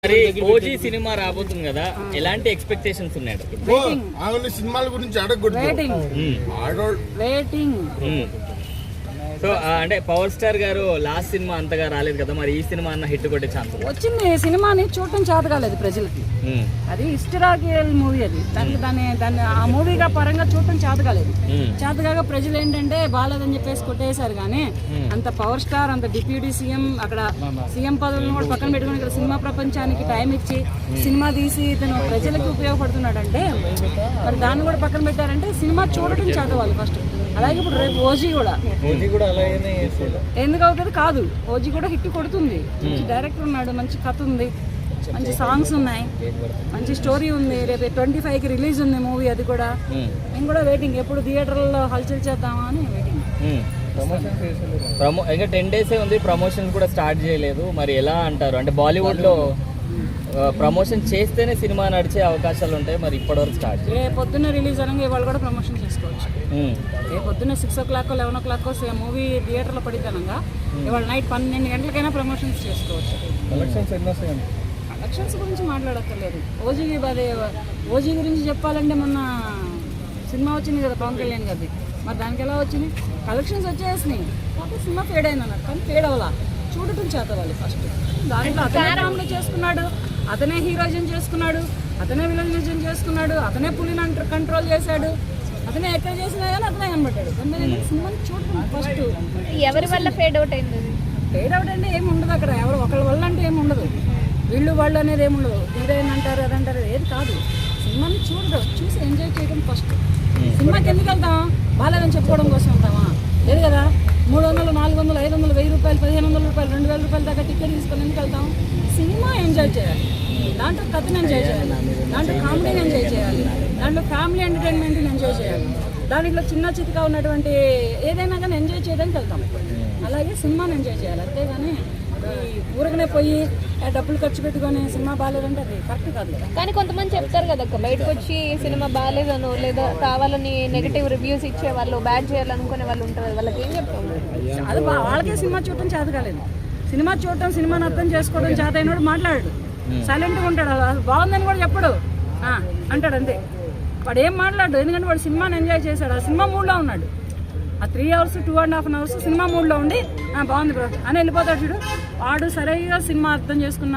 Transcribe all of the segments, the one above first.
మరి OG cinema రాబోతుంది కదా, ఎలాంటి ఎక్స్పెక్టేషన్స్ ఉన్నాయి? సినిమాల గురించి సో అంటే పవర్ స్టార్ గారు లాస్ట్ సినిమా అంతగా రాలేదు కదా, మరి ఈ సినిమా అన్న హిట్ కొట్టే ఛాన్స్ వచ్చింది. సినిమాని చూడటం చేత కాలేదు ప్రజలకి. అది హిస్టరాకికల్ మూవీ, అది దాన్ని ఆ మూవీగా పరంగా చూడటం చేత కాలేదు. చేత కాక ప్రజలు ఏంటంటే బాగాలేదని చెప్పేసి కొట్టేశారు. కానీ అంత పవర్ స్టార్, అంత డిప్యూటీ సీఎం, అక్కడ సీఎం పదవులను కూడా పక్కన పెట్టుకుని ఇక్కడ సినిమా ప్రపంచానికి టైం ఇచ్చి సినిమా తీసి ఇతను ప్రజలకు ఉపయోగపడుతున్నాడంటే మరి దాన్ని కూడా పక్కన పెట్టారంటే సినిమా చూడటం చేత వాళ్ళు ఫస్ట్. అలాగే ఇప్పుడు రేపు ఓజీ కూడా ఎందుకు అవుతుంది కాదు, ఓజీ కూడా హిట్ కొడుతుంది. మంచి డైరెక్టర్ ఉన్నాడు, మంచి కథ ఉంది, మంచి సాంగ్స్ ఉన్నాయి, మంచి స్టోరీ ఉంది. రేపు 25కి రిలీజ్ ఉంది మూవీ. అది కూడా నేను కూడా వెయిటింగ్, ఎప్పుడు థియేటర్లో హల్చల్ చేద్దామా అని వెయిటింగ్. ఇంకా 10 days ఉంది, ప్రమోషన్ కూడా స్టార్ట్ చేయలేదు. మరి ఎలా అంటారు? అంటే బాలీవుడ్లో ప్రమోషన్ చేస్తేనే సినిమా నడిచే అవకాశాలు ఉంటాయి, మరి ఇప్పటివరకు స్టార్ట్ పొద్దున్న రిలీజ్ అనగా ఇవాళ కూడా ప్రమోషన్ చేసుకోవచ్చు. పొద్దున్న 6 o'clock 11 o'clock మూవీ థియేటర్లో పడితేనగా ఇవాళ నైట్ 12 గంటలకైనా ప్రమోషన్స్ చేసుకోవచ్చు. కలెక్షన్స్ గురించి మాట్లాడక్కర్లేదు. ఓజీ గురించి చెప్పాలంటే మొన్న సినిమా వచ్చింది కదా పవన్ కళ్యాణ్ గారిది, మరి దానికి ఎలా వచ్చింది? కలెక్షన్స్ వచ్చేసినాయి, కాబట్టి సినిమా ఫేడ్ అయింది అన్నట్టు. కానీ ఫేడ్ అవ్వాలా, చూడటం చేతవాలి ఫస్ట్. దాంట్లో అతనే కామెడీ చేసుకున్నాడు, అతనే హీరోయిజం చేసుకున్నాడు, అతనే విలనిజం చేసుకున్నాడు, అతనే పులిని కంట్రోల్ చేశాడు, అతనే ఎక్కడ చేసినా కానీ అతనే కనబడ్డాడు. సినిమాని చూడటం ఫస్ట్. ఎవరి వల్ల ఫేడ్ అవుట్ అయింది? ఫేడ్ అవుట్ అంటే ఏమి ఉండదు అక్కడ, ఎవరు ఒకళ్ళ వల్ల అంటే ఏమి ఉండదు. వీళ్ళు వాళ్ళు అనేది ఏమి ఉండదు. హీరోయిన్ అంటారు, అదంటారు, ఏది కాదు. సినిమాని చూసి ఎంజాయ్ చేయడం ఫస్ట్. సినిమాకి ఎందుకు వెళ్తాం? బాగాలేదని చెప్పుకోవడం కోసం వెళ్తామా? లేదు కదా. 300, 400, 500, 1000 రూపాయలు, 1500 రూపాయలు, 2000 రూపాయల దాకా టికెట్ తీసుకొని ఎందుకు వెళ్తాం? సినిమా ఎంజాయ్ చేయాలి, దాంట్లో కథను ఎంజాయ్ చేయాలి, దాంట్లో కామెడీని ఎంజాయ్ చేయాలి, దాంట్లో ఫ్యామిలీ ఎంటర్టైన్మెంట్ని ఎంజాయ్ చేయాలి, దాంట్లో చిన్న చితకా ఉన్నటువంటి ఏదైనా కానీ ఎంజాయ్ చేయడానికి వెళ్తాం. అలాగే సినిమాని ఎంజాయ్ చేయాలి. అంతేగాని ఊరకనే పోయి డబ్బులు ఖర్చు పెట్టుకొని సినిమా బాగాలేదంటే అది కరెక్ట్ కాదు కదా. కానీ కొంతమంది చెప్తారు కదా, బయటకు వచ్చి సినిమా బాగాలేదనో లేదా కావాలని నెగిటివ్ రివ్యూస్ ఇచ్చే వాళ్ళు, బ్యాడ్ చేయాలనుకునే వాళ్ళు ఉంటారు. వాళ్ళకి ఏం చెప్తాము? అది వాళ్ళకే సినిమా చూడటం చేత కాలేదు. సినిమా చూడటం, సినిమాని అర్థం చేసుకోవడం చేత అయినోడు మాట్లాడాడు, సైలెంట్గా ఉంటాడు, బాగుందని కూడా చెప్పడు, అంటాడు అంతే. వాడు ఏం మాట్లాడు, ఎందుకంటే వాడు సినిమాని ఎంజాయ్ చేశాడు, ఆ సినిమా మూడ్లో ఉన్నాడు. ఆ 3 hours 2.5 hours సినిమా మూడ్లో ఉండి బాగుంది బ్రో అని వెళ్ళిపోతాడు. చూడు, వాడు సరిగా సినిమా అర్థం చేసుకున్న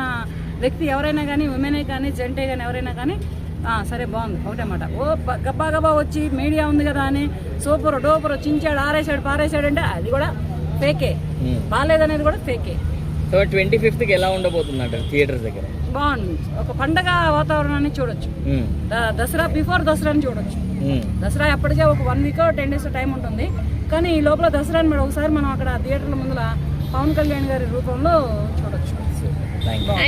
వ్యక్తి ఎవరైనా కానీ, ఉమెనే కానీ, జెంటే కానీ, ఎవరైనా కానీ సరే బాగుంది ఒకటే మాట. గబ్బా గబ్బా వచ్చి మీడియా ఉంది కదా అని సూపర్ డోపర్ చించాడు, ఆరేసాడు, పారేసాడు అంటే అది కూడా ఫేకే. బాగాలేదనేది కూడా ఫేకే. సో 25కి ఎలా ఉండబోతుంది అంటారు థియేటర్స్ దగ్గర? బాగుంది, ఒక పండగ వాతావరణాన్ని చూడొచ్చు. దసరా బిఫోర్ దసరాని చూడొచ్చు. దసరా అప్పటికే ఒక 1 week 10 days టైం ఉంటుంది. కానీ ఈ లోపల దసరాని ఒకసారి మనం అక్కడ థియేటర్ల ముందుల పవన్ కళ్యాణ్ గారి రూపంలో చూడొచ్చు.